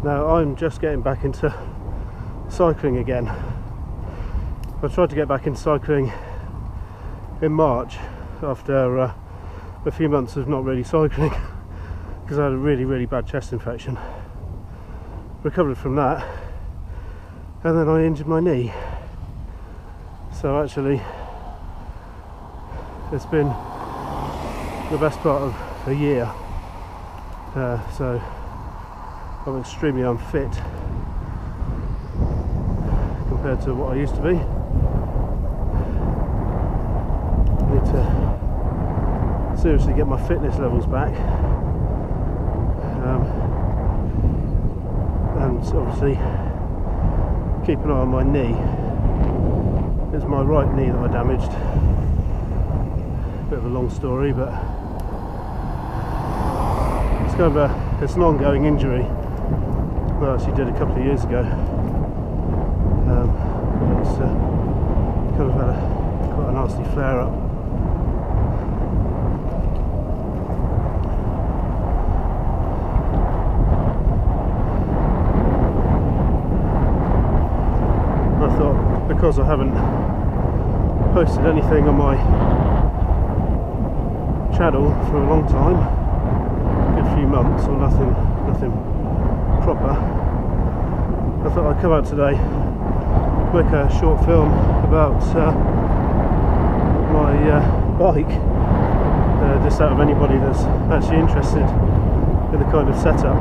Now I'm just getting back into cycling again. I tried to get back into cycling in March after a few months of not really cycling because I had a really bad chest infection. Recovered from that, and then I injured my knee. So actually it's been the best part of a year. So I'm extremely unfit compared to what I used to be. I need to seriously get my fitness levels back, and obviously keep an eye on my knee. It's my right knee that I damaged. Bit of a long story, but it's an ongoing injury that I actually did a couple of years ago. It's kind of had quite a nasty flare up. I thought, because I haven't posted anything on my channel for a long time, a good few months, or nothing proper, I thought I'd come out today, make a short film about my bike, just out of anybody that's actually interested in the kind of setup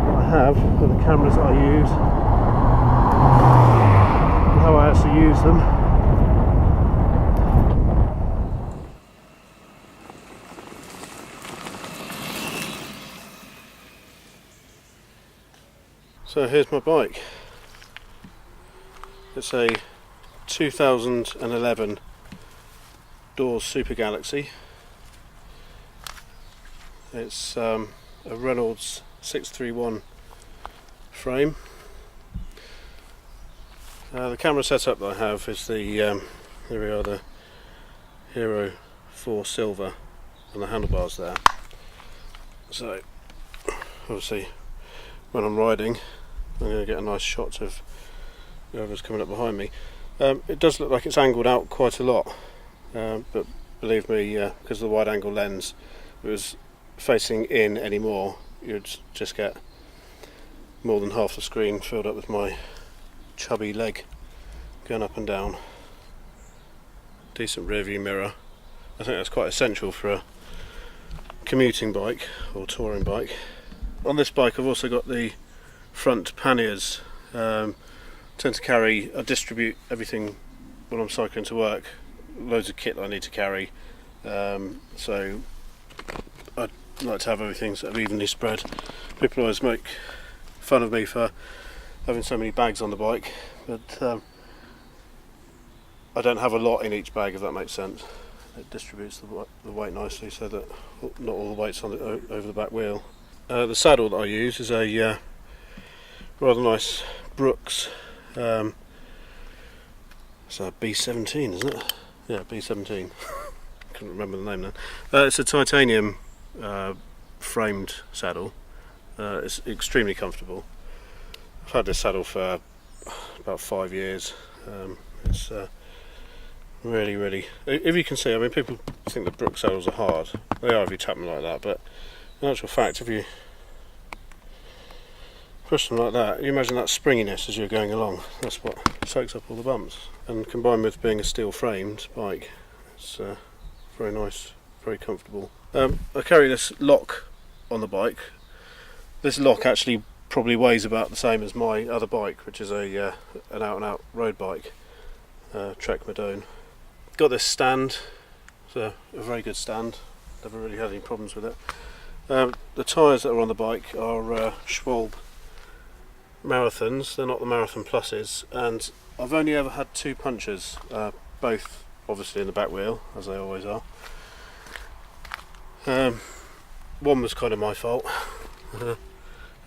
that I have, and the cameras that I use, and how I actually use them. So here's my bike. It's a 2011 Dawes Super Galaxy. It's a Reynolds 631 frame. The camera setup that I have is the here we are, the Hero 4 Silver, and the handlebars there. So obviously when I'm riding, I'm going to get a nice shot of whoever's coming up behind me. It does look like it's angled out quite a lot, but believe me, because of the wide angle lens, if it was facing in anymore, you'd just get more than half the screen filled up with my chubby leg going up and down. Decent rear view mirror. I think that's quite essential for a commuting bike or touring bike. On this bike I've also got the front panniers. I distribute everything when I'm cycling to work, loads of kit that I need to carry, so I'd like to have everything sort of evenly spread. People always make fun of me for having so many bags on the bike, but I don't have a lot in each bag, if that makes sense. It distributes the weight nicely so that not all the weight's on over the back wheel. The saddle that I use is a rather nice Brooks, it's a B17, isn't it? Yeah, B17. Couldn't remember the name then. It's a titanium framed saddle. It's extremely comfortable. I've had this saddle for about 5 years. It's really, if you can see, I mean, people think that Brooks saddles are hard. They are if you tap them like that, but in actual fact, if you push them like that, you imagine that springiness as you're going along. That's what soaks up all the bumps. And combined with being a steel framed bike, it's very nice, very comfortable. I carry this lock on the bike. This lock actually probably weighs about the same as my other bike, which is an out-and-out road bike, Trek Madone. Got this stand. It's a very good stand. Never really had any problems with it. The tyres that are on the bike are Schwalbe Marathons. They're not the Marathon Pluses, and I've only ever had 2 punctures, both obviously in the back wheel, as they always are. One was kind of my fault, and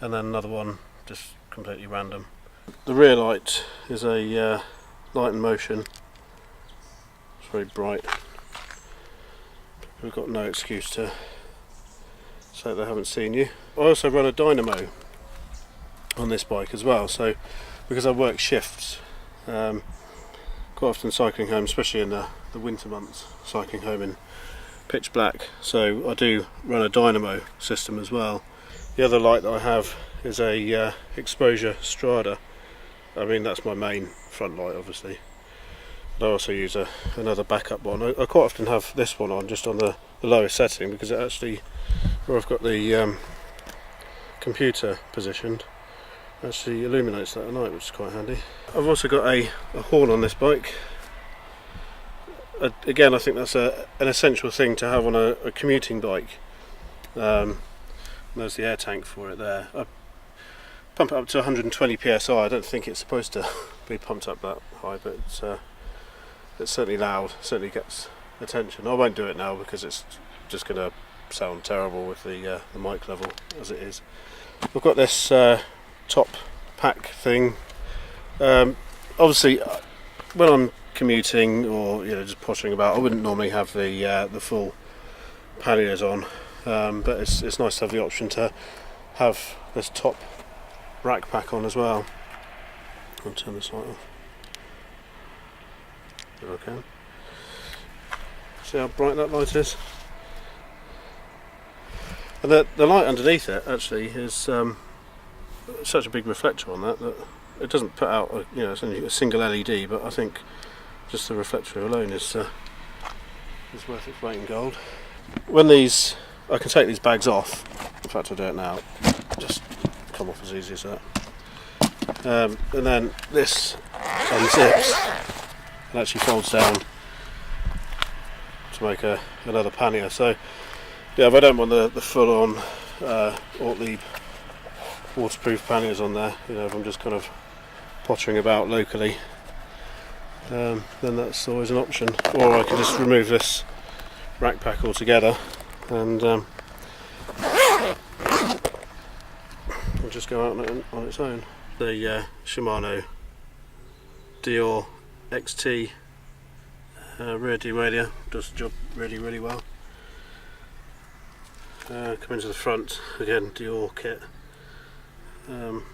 then another one just completely random. The rear light is a light in motion. It's very bright. We've got no excuse to say they haven't seen you. I also run a dynamo on this bike as well. So because I work shifts, quite often cycling home, especially in the winter months, cycling home in pitch black, so I do run a dynamo system as well. The other light that I have is a exposure strada. I mean, that's my main front light obviously, but I also use another backup one. I quite often have this one on just on the lowest setting, because it actually, where I've got the computer positioned, actually illuminates that at night, which is quite handy. I've also got a horn on this bike. Again, I think that's an essential thing to have on a commuting bike. There's the air tank for it there. I pump it up to 120 psi. I don't think it's supposed to be pumped up that high, but it's certainly loud, certainly gets attention. I won't do it now because it's just going to sound terrible with the mic level as it is. I've got this top pack thing. Obviously, when I'm commuting or just pottering about, I wouldn't normally have the full panniers on, but it's nice to have the option to have this top rack pack on as well. I'll turn this light off. There I can. See how bright that light is? And the light underneath it actually is such a big reflector on that it doesn't put out it's only a single LED, but I think just the reflector alone is worth its weight in gold. When I can take these bags off, in fact I'll do it now, just come off as easy as that. And then this unzips and actually folds down to make another pannier. So yeah, if I don't want the full on Ortlieb waterproof panniers on there, if I'm just kind of pottering about locally, then that's always an option. Or I can just remove this rack pack altogether and it'll just go out on its own. The Shimano Dior XT rear derailleur does the job really well. Come into the front, again Dior kit.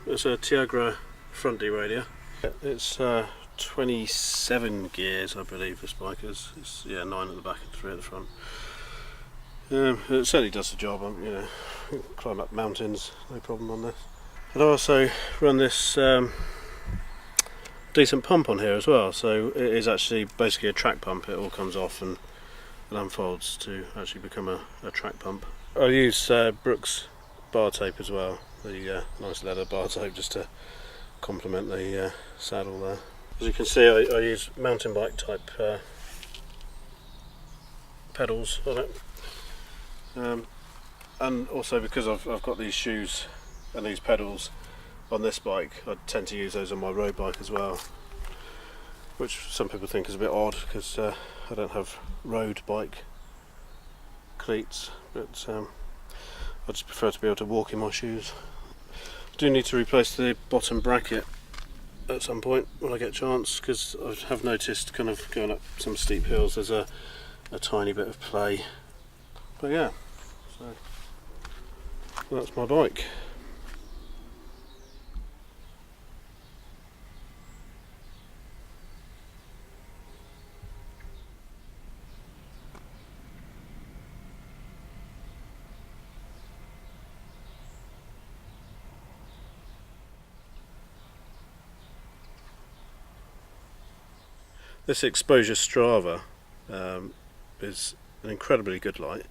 It's a Tiagra front derailleur. It's 27 gears, I believe this bike is. It's 9 at the back and 3 at the front. It certainly does the job. Climb up mountains, no problem on this. And I also run this decent pump on here as well. So it is actually basically a track pump. It all comes off and unfolds to actually become a track pump. I use Brooks bar tape as well. The nice leather bar tape just to complement the saddle there. As you can see, I use mountain bike type pedals on it, and also because I've got these shoes and these pedals on this bike, I tend to use those on my road bike as well, which some people think is a bit odd because I don't have road bike cleats, but I just prefer to be able to walk in my shoes. I do need to replace the bottom bracket at some point when I get a chance, because I have noticed kind of going up some steep hills there's a tiny bit of play. But yeah, so that's my bike. This exposure Strava is an incredibly good light.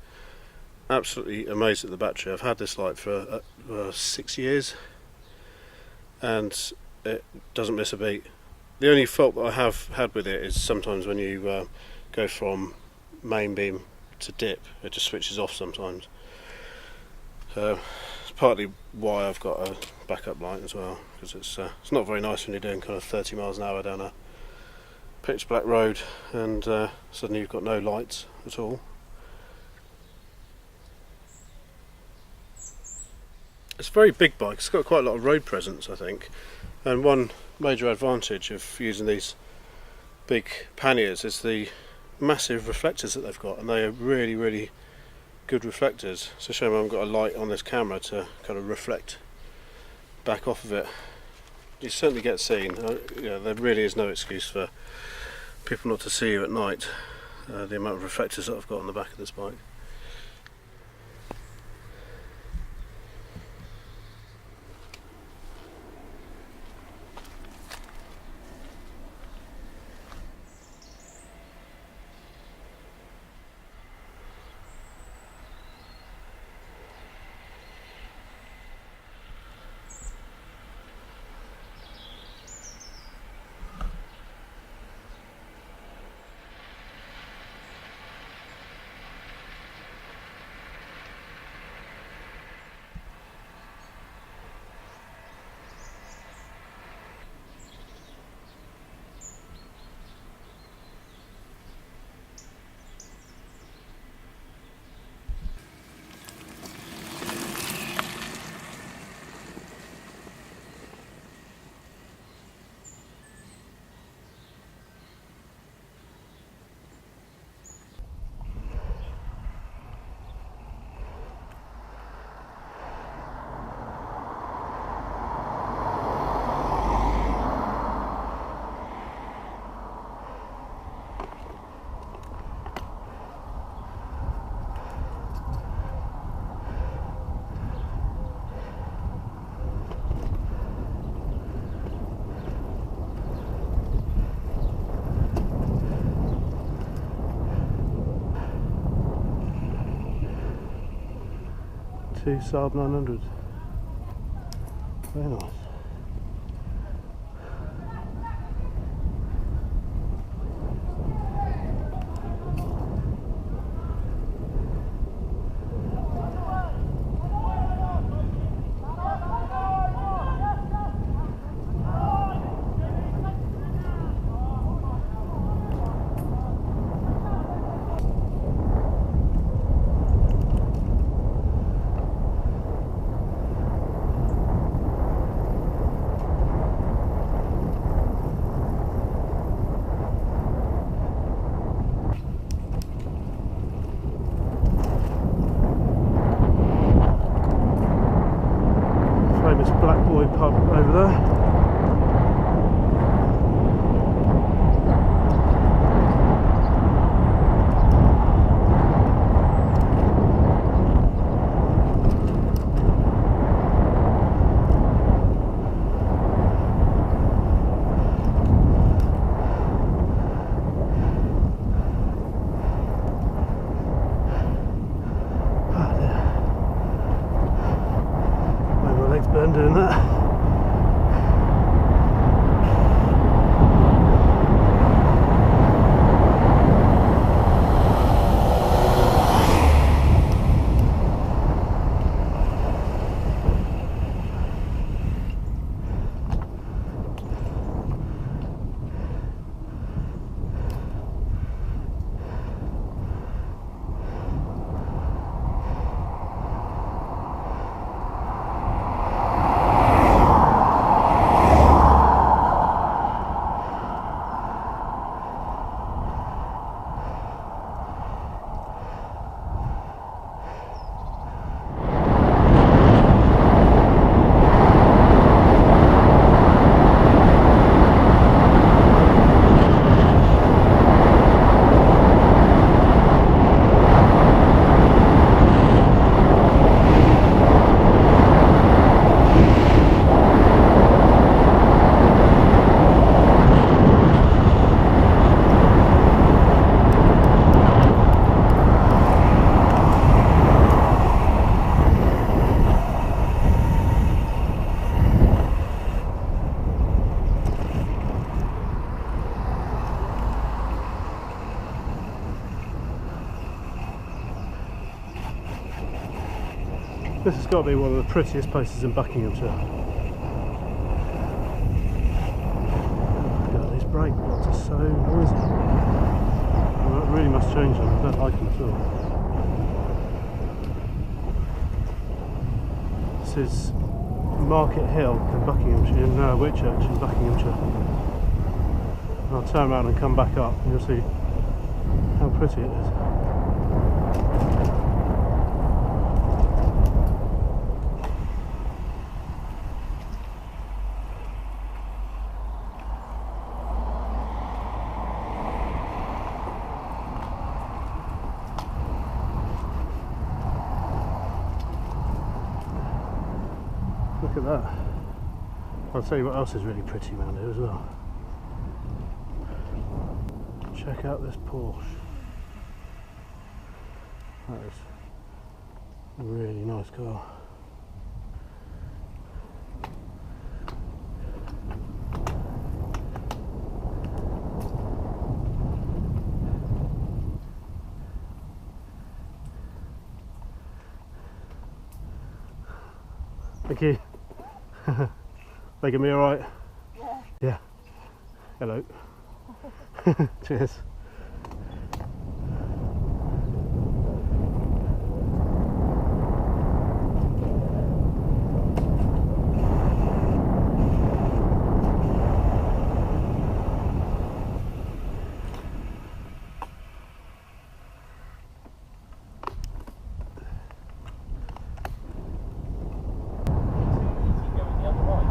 Absolutely amazed at the battery. I've had this light for 6 years and it doesn't miss a beat. The only fault that I have had with it is sometimes when you go from main beam to dip, it just switches off sometimes. So it's partly why I've got a backup light as well, because it's not very nice when you're doing kind of 30 miles an hour down a pitch black road and suddenly you've got no lights at all. It's a very big bike. It's got quite a lot of road presence, I think, and one major advantage of using these big panniers is the massive reflectors that they've got, and they are really good reflectors. It's a shame I haven't got a light on this camera to kind of reflect back off of it. You certainly get seen. You know, there really is no excuse for people not to see you at night. The amount of reflectors that I've got on the back of this bike. Two Saab 900s. Very nice. Pub over there. Ah, there. Made my legs burn doing that. This has got to be one of the prettiest places in Buckinghamshire. God, these brake blocks are so noisy. Well, that really must change them. I don't like them at all. This is Market Hill in Buckinghamshire, in Whitchurch in Buckinghamshire. And I'll turn around and come back up and you'll see how pretty it is. at that. I'll tell you what else is really pretty around here as well. Check out this Porsche. That is a really nice car. Thank you. Making me alright? Yeah. Yeah. Hello. Cheers.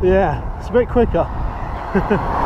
Yeah, it's a bit quicker.